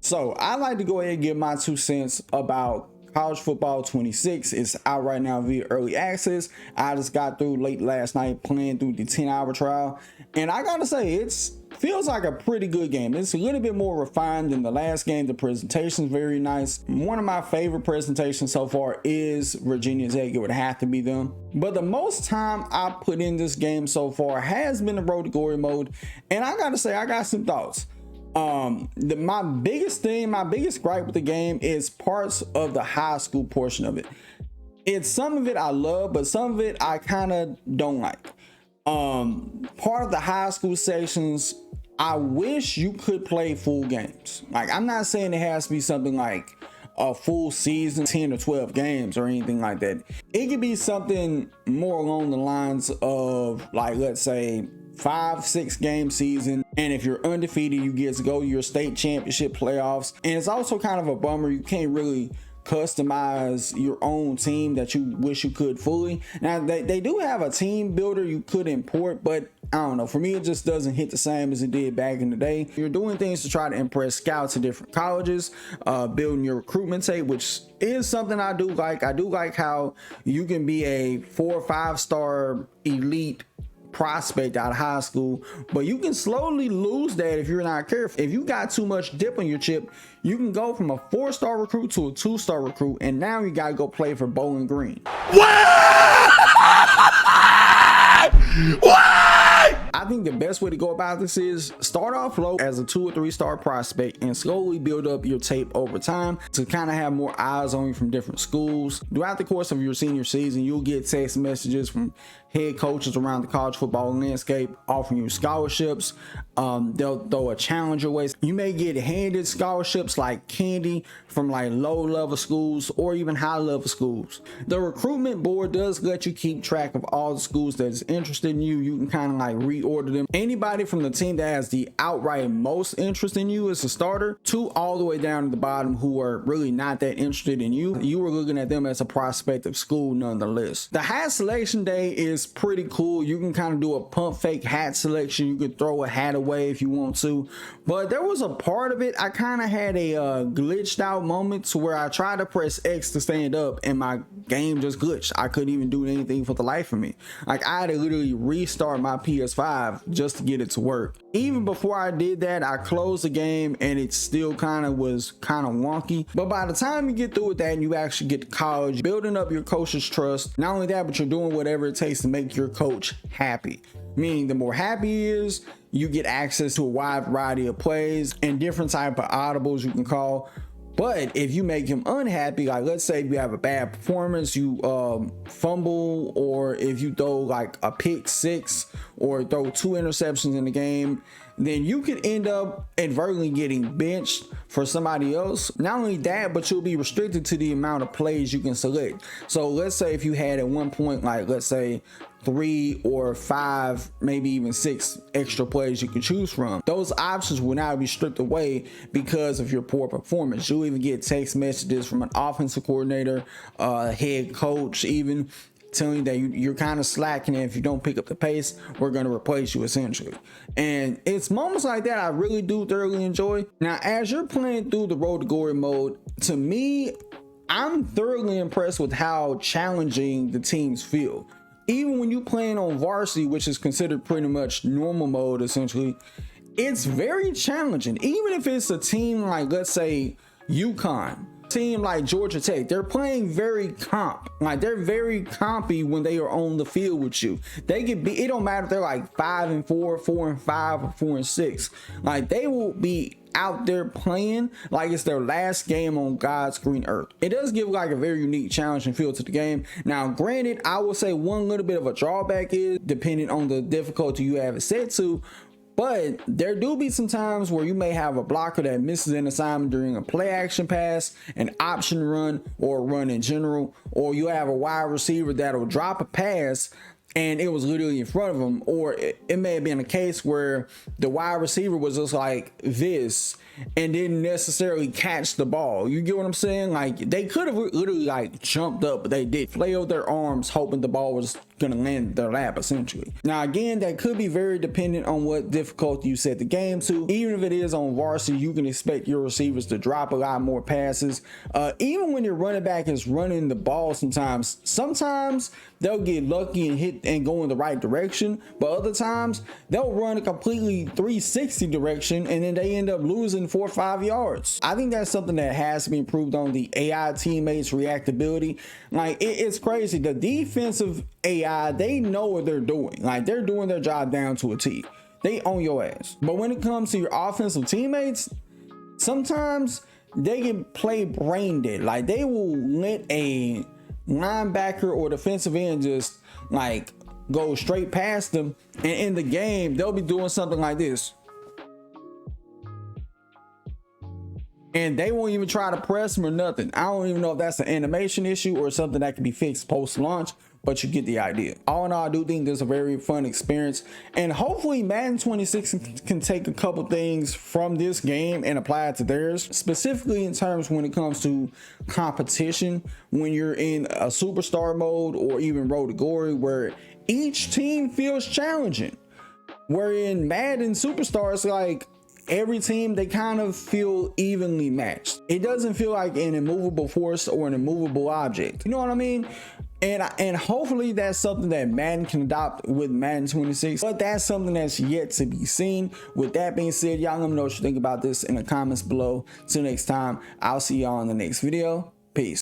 So I like to go ahead and give my 2 cents about College Football 26. It's out right now via early access. I just got through late last night playing through the 10-hour trial, and I gotta say, it's feels like a pretty good game. It's a little bit more refined than the last game. The presentation is very nice. One of my favorite presentations so far is Virginia Tech. It would have to be them. But the most time I put in this game so far has been the Road to Glory mode, and I gotta say, I got some thoughts. My biggest gripe with the game is parts of the high school portion of it. It's some of it I love, but some of it I kind of don't like. Part of the high school sections, I wish you could play full games. Like, I'm not saying it has to be something like a full season, 10 or 12 games or anything like that. It could be something more along the lines of, like, let's say 5-6 game season, and if you're undefeated, you get to go to your state championship playoffs. And it's also kind of a bummer you can't really customize your own team that you wish you could fully. Now they do have a team builder you could import, but I don't know, for me it just doesn't hit the same as it did back in the day. You're doing things to try to impress scouts at different colleges, building your recruitment tape, which is something I do like. I do like how you can be a 4 or 5 star elite prospect out of high school, but you can slowly lose that if you're not careful. If you got too much dip on your chip, you can go from a 4-star recruit to a 2-star recruit, and now you gotta go play for Bowling Green. What? I think the best way to go about this is start off low as a 2 or 3-star prospect and slowly build up your tape over time to kind of have more eyes on you from different schools. Throughout the course of your senior season, you'll get text messages from head coaches around the college football landscape offering you scholarships. They'll throw a challenge your way. You may get handed scholarships like candy from like low level schools or even high level schools. The recruitment board does let you keep track of all the schools that is interested in you. You can kind of like reorder them. Anybody from the team that has the outright most interest in you as a starter to all the way down to the bottom who are really not that interested in you, you were looking at them as a prospective school nonetheless. The hat selection day is pretty cool. You can kind of do a pump fake hat selection. You could throw a hat away if you want to, but there was a part of it I kind of had a glitched out moment to where I tried to press X to stand up and my game just glitched. I couldn't even do anything for the life of me. Like, I had to literally restart my PS5 just to get it to work. Even before I did that, I closed the game and it still was kind of wonky. But by the time you get through with that and you actually get to college, building up your coach's trust, not only that, but you're doing whatever it takes to make your coach happy. Meaning the more happy he is, you get access to a wide variety of plays and different type of audibles you can call. But if you make him unhappy, like let's say you have a bad performance, you fumble, or if you throw like a pick 6 or throw 2 interceptions in the game, then you could end up advertently getting benched for somebody else. Not only that, but you'll be restricted to the amount of plays you can select. So let's say if you had at one point, like let's say 3 or 5, maybe even 6 extra plays you can choose from, those options will now be stripped away because of your poor performance. You'll even get text messages from an offensive coordinator, head coach, even telling you that you're kind of slacking, and if you don't pick up the pace, we're going to replace you essentially. And it's moments like that I really do thoroughly enjoy. Now, as you're playing through the Road to Glory mode, to me, I'm thoroughly impressed with how challenging the teams feel. Even when you're playing on varsity, which is considered pretty much normal mode essentially, it's very challenging. Even if it's a team like, let's say, UConn, team like Georgia Tech, they're playing very they're very compy when they are on the field with you. They could be, it don't matter if they're like 5-4, 4-5, or 4-6. Like, they will be out there playing like it's their last game on God's green earth. It does give like a very unique challenge and feel to the game. Now, granted, I will say one little bit of a drawback is depending on the difficulty you have it set to, but there do be some times where you may have a blocker that misses an assignment during a play action pass, an option run, or a run in general, or you have a wide receiver that'll drop a pass and it was literally in front of him, or it may have been a case where the wide receiver was just like this and didn't necessarily catch the ball. You get what I'm saying? Like, they could have literally like jumped up, but they did flail their arms hoping the ball was gonna land in their lap, essentially. Now again, that could be very dependent on what difficulty you set the game to. Even if it is on varsity, you can expect your receivers to drop a lot more passes. Even when your running back is running the ball, sometimes they'll get lucky and hit and go in the right direction, but other times they'll run a completely 360 direction and then they end up losing 4 or 5 yards. I think that's something that has to be improved on, the AI teammates reactability. Like, it's crazy. The defensive AI, they know what they're doing. Like, they're doing their job down to a T. They own your ass. But when it comes to your offensive teammates, sometimes they can play brain dead. Like, they will let a linebacker or defensive end just like go straight past them, and in the game they'll be doing something like this, and they won't even try to press them or nothing. I don't even know if that's an animation issue or something that can be fixed post launch, but you get the idea. All in all, I do think this is a very fun experience, and hopefully Madden 26 can take a couple things from this game and apply it to theirs, specifically in terms when it comes to competition, when you're in a superstar mode or even road to glory, where each team feels challenging. Where in Madden Superstars, like, every team, they kind of feel evenly matched. It doesn't feel like an immovable force or an immovable object. You know what I mean? And hopefully that's something that Madden can adopt with Madden 26, but that's something that's yet to be seen. With that being said, y'all let me know what you think about this in the comments below. Till next time, I'll see y'all in the next video. Peace.